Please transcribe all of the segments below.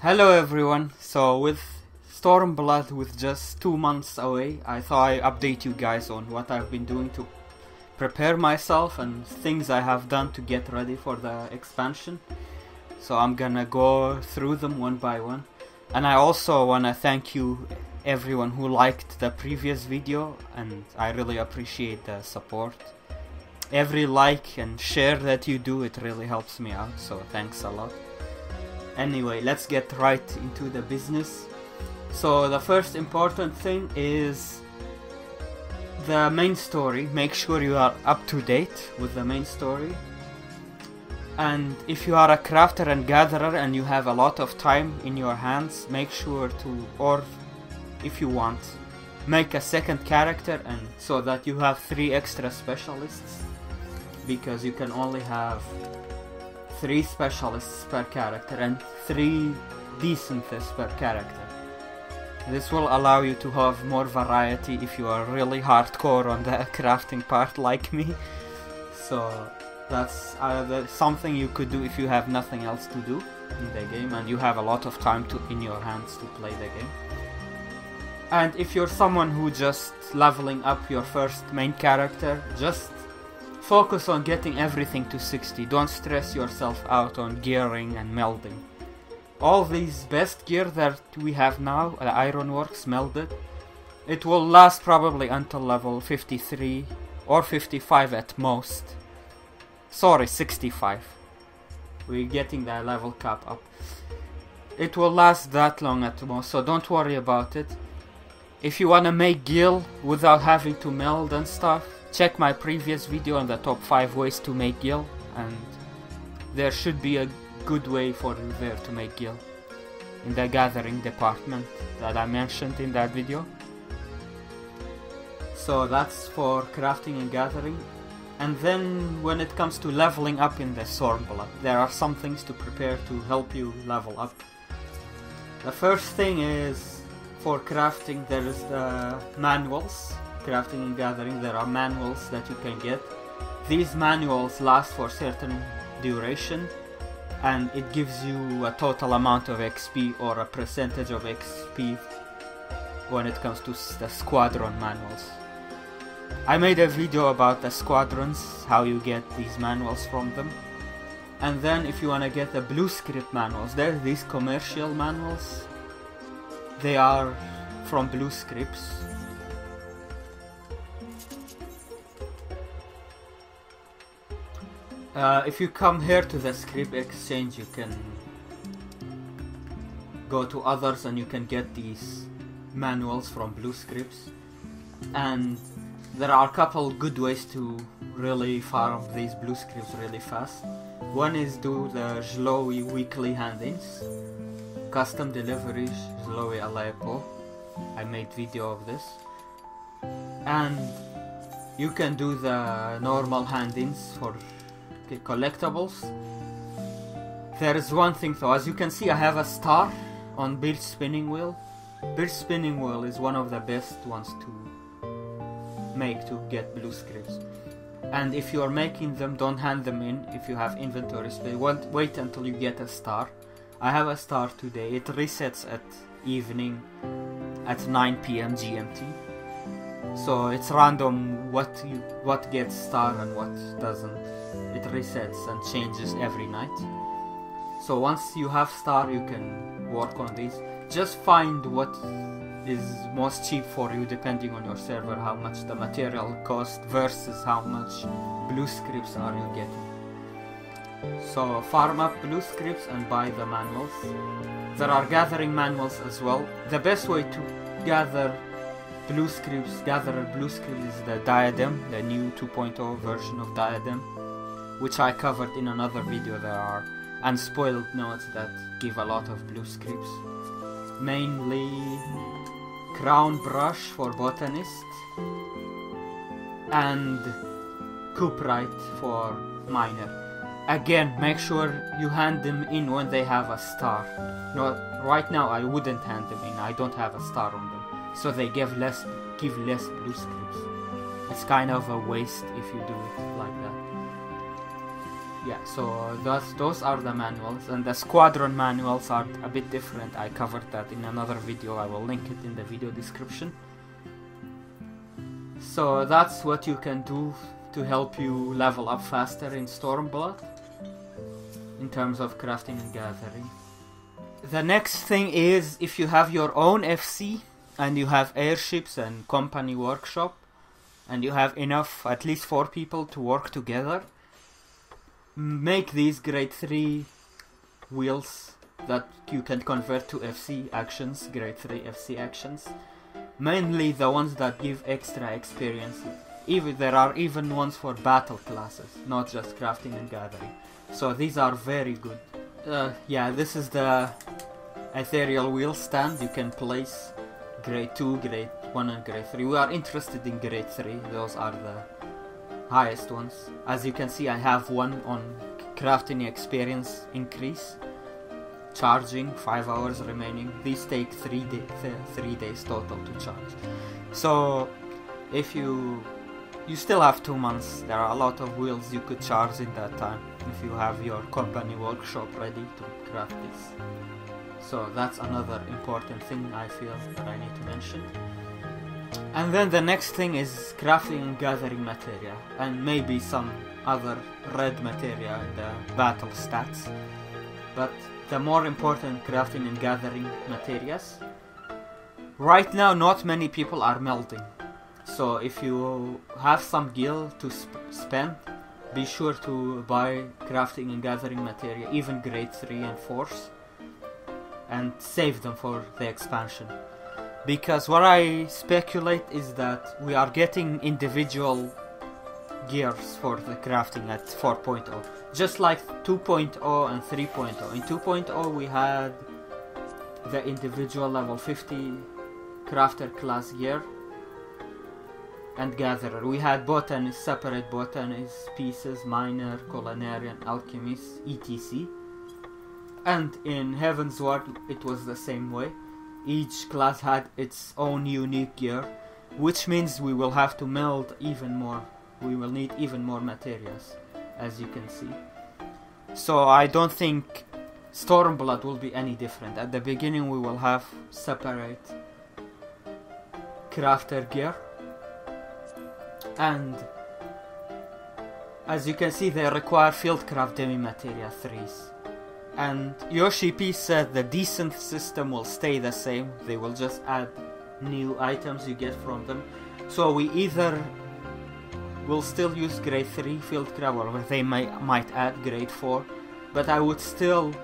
Hello everyone, so with Stormblood with just 2 months away, I thought I'd update you guys on what I've been doing to prepare myself and things I have done to get ready for the expansion. So I'm gonna go through them one by one. And I also wanna thank you everyone who liked the previous video, and I really appreciate the support. Every like and share that you do, it really helps me out, so thanks a lot. Anyway, let's get right into the business. So the first important thing is the main story. Make sure you are up to date with the main story. And if you are a crafter and gatherer and you have a lot of time in your hands, make sure to, or if you want, make a second character, and so that you have 3 extra specialists, because you can only have 3 specialists per character and 3 decentists per character. This will allow you to have more variety if you are really hardcore on the crafting part like me. So that's something you could do if you have nothing else to do in the game and you have a lot of time in your hands to play the game. And if you're someone who just leveling up your first main character, just focus on getting everything to 60. Don't stress yourself out on gearing and melding. All these best gear that we have now, the Ironworks melded, it will last probably until level 53 or 55 at most. Sorry, 65. We're getting the level cap up. It will last that long at most, so don't worry about it. If you wanna make gil without having to meld and stuff, check my previous video on the top 5 ways to make gil, and there should be a good way for you there to make gil in the gathering department that I mentioned in that video. So that's for crafting and gathering. And then when it comes to leveling up in the Stormblood, there are some things to prepare to help you level up. The first thing is, for crafting, there is the manuals. Crafting and gathering, there are manuals that you can get. These manuals last for certain duration, and it gives you a total amount of XP or a percentage of XP when it comes to the squadron manuals. I made a video about the squadrons, how you get these manuals from them. And then if you want to get the blue script manuals, there are these commercial manuals. They are from blue scripts. If you come here to the script exchange, you can go to others and you can get these manuals from blue scripts. And there are a couple good ways to really farm these blue scripts really fast. One is do the Zlowy weekly hand-ins, custom deliveries, Zlowy Aleppo. I made video of this. And you can do the normal hand-ins for collectibles. There is one thing though, as you can see I have a star on Birch Spinning Wheel. Birch Spinning Wheel is one of the best ones to make to get blue scripts. And if you are making them, don't hand them in if you have inventory space. Wait until you get a star. I have a star today. It resets at evening at 9 PM GMT. So it's random what gets star and what doesn't. It resets and changes every night. So once you have star, you can work on these. Just find what is most cheap for you depending on your server, how much the material cost versus how much blue scripts are you getting. So farm up blue scripts and buy the manuals. There are gathering manuals as well. The best way to gather blue scripts is the diadem, the new 2.0 version of diadem, which I covered in another video. There are unspoiled nodes that give a lot of blue scripts. Mainly crown brush for botanist and cuprite for miner. Again, make sure you hand them in when they have a star. No, right now I wouldn't hand them in, I don't have a star on them. So they give less blue scripts. It's kind of a waste if you do it like that. yeah, so those are the manuals, and the squadron manuals are a bit different. I covered that in another video. I will link it in the video description. So that's what you can do to help you level up faster in Stormblood in terms of crafting and gathering. The next thing is, if you have your own FC and you have airships and company workshop and you have enough, at least 4 people to work together, make these grade 3 wheels that you can convert to FC actions, grade 3 FC actions. Mainly the ones that give extra experience. Even there are even ones for battle classes, not just crafting and gathering. So these are very good. Yeah, this is the ethereal wheel stand. You can place grade 2, grade 1 and grade 3. We are interested in grade 3. Those are the highest ones. As you can see, I have one on crafting experience increase. Charging 5 hours remaining. These take 3 days total to charge. So if you still have 2 months, there are a lot of wheels you could charge in that time if you have your company workshop ready to craft this. So that's another important thing I feel that I need to mention. And then the next thing is crafting and gathering materia, and maybe some other red materia in the battle stats. But the more important crafting and gathering materias. Right now not many people are melding. So if you have some gil to spend, be sure to buy crafting and gathering materia, even grade 3 and 4s, and save them for the expansion. Because what I speculate is that we are getting individual gears for the crafting at 4.0, just like 2.0 and 3.0. In 2.0 we had the individual level 50 crafter class gear and gatherer. We had botanist, separate botanist pieces, miner, culinarian, alchemist, etc. And in Heaven's Ward it was the same way. Each class had its own unique gear, which means we will have to meld even more. We will need even more materials, as you can see. So I don't think Stormblood will be any different. At the beginning we will have separate crafter gear, and as you can see they require fieldcraft demi materia 3s. And Yoshi P said the decent system will stay the same. They will just add new items you get from them. So we either will still use grade 3 fieldcraft, or they might add grade 4, but I would still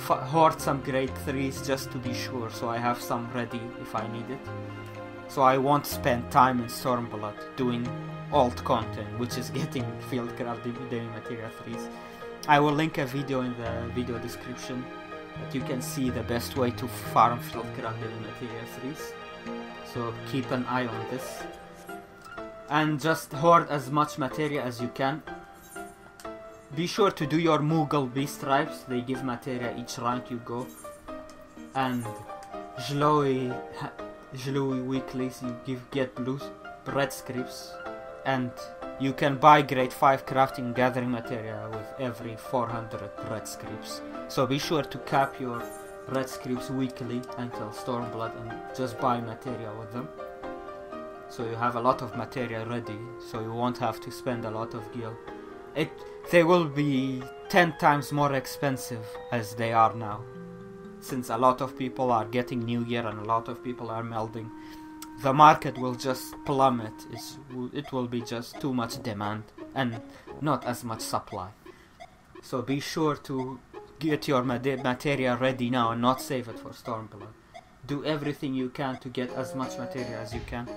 hoard some grade 3s just to be sure, so I have some ready if I need it. So I won't spend time in Stormblood doing alt content, which is getting fieldcraft demi materia 3s. I will link a video in the video description that you can see the best way to farm fieldcraft demi materia 3s. So keep an eye on this. And just hoard as much materia as you can. Be sure to do your Moogle B stripes, they give materia each rank you go. And Jlowy weeklies, you get blue red scripts. And you can buy grade 5 crafting gathering materia with every 400 red scripts. So be sure to cap your red scripts weekly until Stormblood and just buy materia with them. So you have a lot of materia ready, so you won't have to spend a lot of gil. They will be 10 times more expensive as they are now, since a lot of people are getting new gear and a lot of people are melding. The market will just plummet. It will be just too much demand and not as much supply. So be sure to get your materia ready now and not save it for Stormblood. Do everything you can to get as much materia as you can.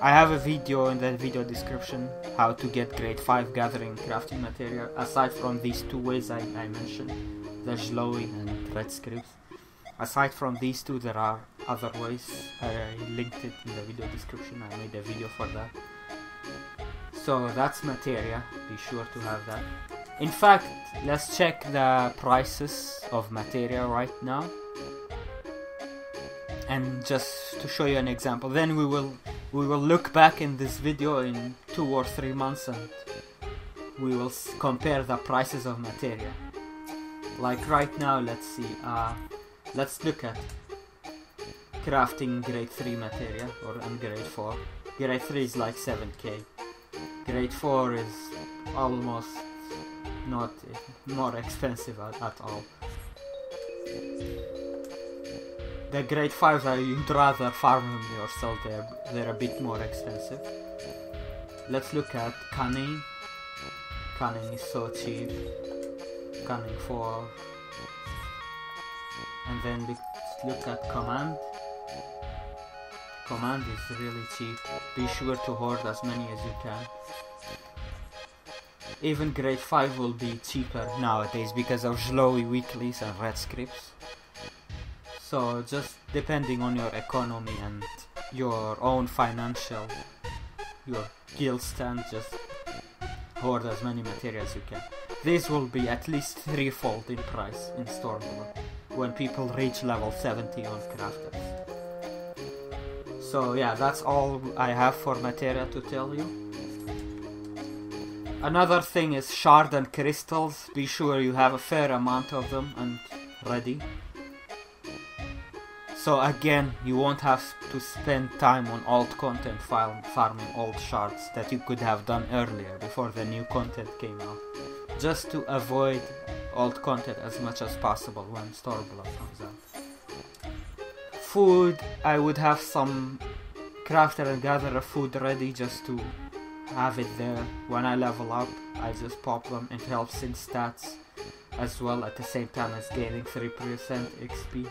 I have a video in the video description how to get grade 5 gathering and crafting materia, aside from these 2 ways I mentioned, the Jlowy and red scripts. Aside from these 2 there are other ways. I linked it in the video description. I made a video for that. So that's materia, be sure to have that. In fact, let's check the prices of materia right now, and just to show you an example. Then we will look back in this video in 2 or 3 months and we will compare the prices of materia. Like right now, let's see, let's look at crafting grade 3 materia, or grade 4. Grade 3 is like 7k. Grade 4 is almost not more expensive at all. The grade 5s you'd rather farm them yourself, they're a bit more expensive. Let's look at cunning. Cunning is so cheap. Cunning 4. And then let's look at command. Command is really cheap. Be sure to hoard as many as you can. Even grade 5 will be cheaper nowadays because of Zlowy weeklies and red scripts. So just depending on your economy and your own financial, your guild stand, just hoard as many materia as you can. These will be at least threefold in price in Stormblood when people reach level 70 on crafters. So yeah, that's all I have for materia to tell you. Another thing is shard and crystals. Be sure you have a fair amount of them and ready. So again, you won't have to spend time on old content farming old shards that you could have done earlier before the new content came out. Just to avoid old content as much as possible when Stormblood comes out. Food, I would have some crafter and gatherer food ready just to have it there. When I level up, I just pop them. It helps in stats as well at the same time as gaining 3% XP.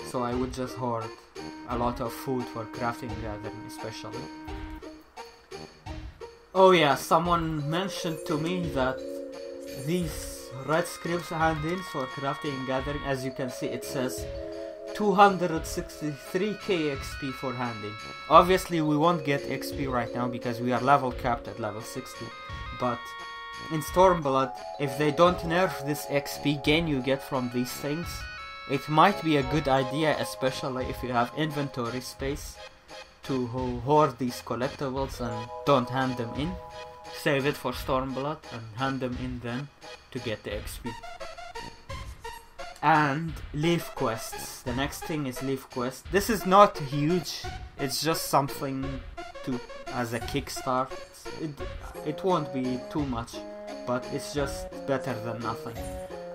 So I would just hoard a lot of food for crafting and gathering especially. Oh yeah, someone mentioned to me that these red scripts hand-ins for crafting and gathering, as you can see it says 263k XP for hand-in. Obviously we won't get XP right now because we are level capped at level 60, but in Stormblood, if they don't nerf this XP gain you get from these things, it might be a good idea, especially if you have inventory space, to hoard these collectibles and don't hand them in. Save it for Stormblood and hand them in then to get the XP. And Levequests. The next thing is Levequests. This is not huge, it's just something to as a kickstart. It won't be too much, but it's just better than nothing.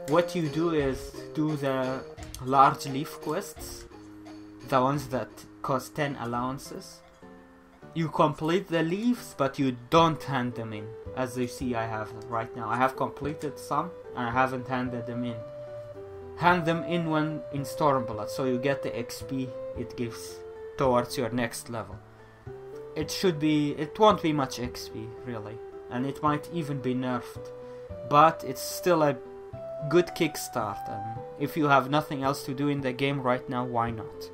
What you do is do the large Levequests, the ones that cost 10 allowances. You complete the leaves, but you don't hand them in. As you see I have right now. I have completed some and I haven't handed them in. Hand them in when in Stormblood, so you get the XP it gives towards your next level. It won't be much XP really, and it might even be nerfed, but it's still a good kickstart, and if you have nothing else to do in the game right now, why not?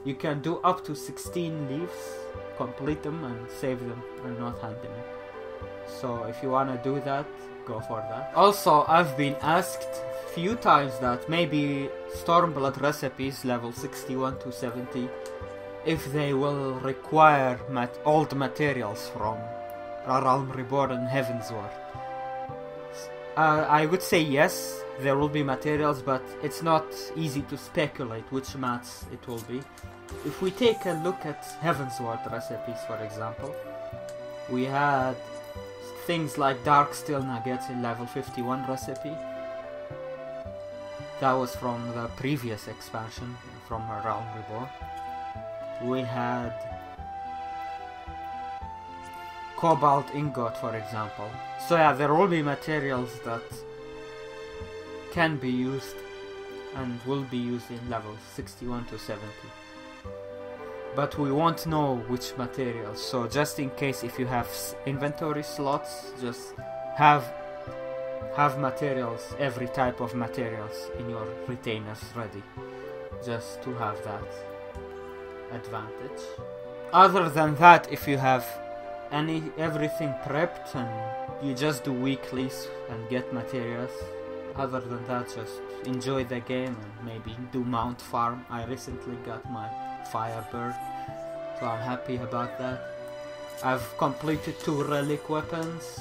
You can do up to 16 leaves, complete them and save them and not hand them in. So if you wanna do that, go for that. Also, I've been asked few times that maybe Stormblood recipes level 61 to 70, if they will require old materials from A Realm Reborn and Heavensward. I would say yes, there will be materials, but it's not easy to speculate which mats it will be. If we take a look at Heavensward recipes, for example, we had things like Dark Steel Nuggets in level 51 recipe. That was from the previous expansion, from A Realm Reborn. We had Cobalt Ingot, for example. So yeah, there will be materials that can be used and will be used in level 61 to 70. But we won't know which materials, so just in case, if you have inventory slots, just have materials, every type of materials in your retainers ready, just to have that advantage. Other than that, if you have everything prepped and you just do weeklies and get materials, other than that, just enjoy the game and maybe do mount farm. I recently got my Firebird, so I'm happy about that. I've completed 2 relic weapons,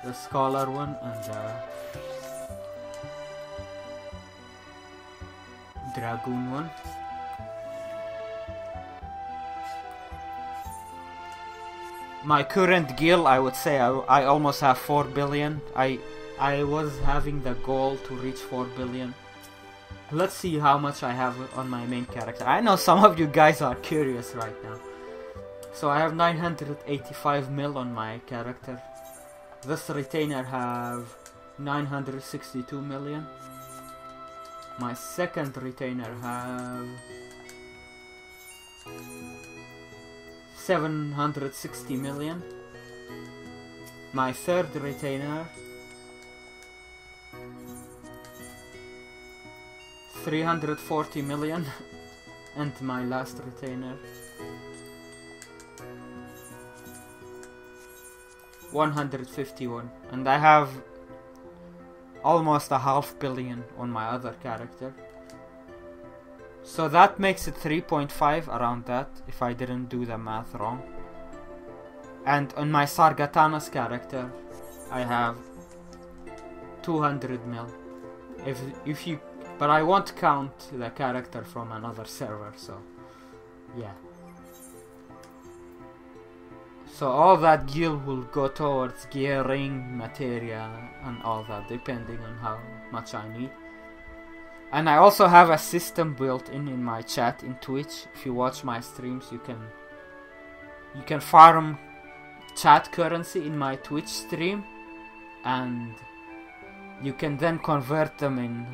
the Scholar one and the Dragoon one. My current gil, I would say I almost have 4 billion. I was having the goal to reach 4 billion. Let's see how much I have on my main character. I know some of you guys are curious right now. So I have 985 mil on my character. This retainer have 962 million. My second retainer have 760 million. My third retainer 340 million. And my last retainer 151. And I have almost a half billion on my other character. So that makes it 3.5, around that, if I didn't do the math wrong. And on my Sargatanas character I have 200 mil. If you, but I won't count the character from another server, so yeah. So all that gil will go towards gearing, materia and all that, depending on how much I need. And I also have a system built in my chat in Twitch. If you watch my streams, you can farm chat currency in my Twitch stream, and you can then convert them in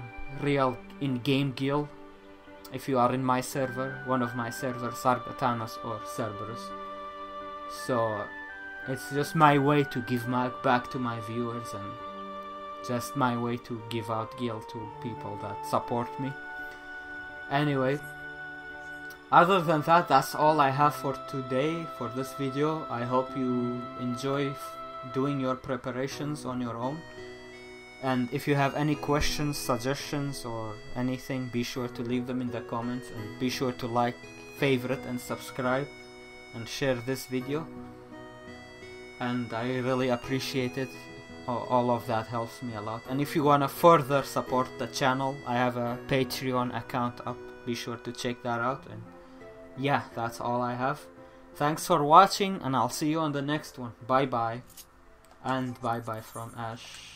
real in-game gil if you are in my server, one of my servers, Sargatanas or Cerberus. So it's just my way to give back to my viewers, and just my way to give out gil to people that support me. Anyway, other than that, that's all I have for today, for this video. I hope you enjoy doing your preparations on your own. And if you have any questions, suggestions or anything, be sure to leave them in the comments, and be sure to like, favorite and subscribe and share this video. And I really appreciate it. All of that helps me a lot. And if you want to further support the channel, I have a Patreon account up. Be sure to check that out. And yeah, that's all I have. Thanks for watching, and I'll see you on the next one. Bye bye. And bye bye from Ash.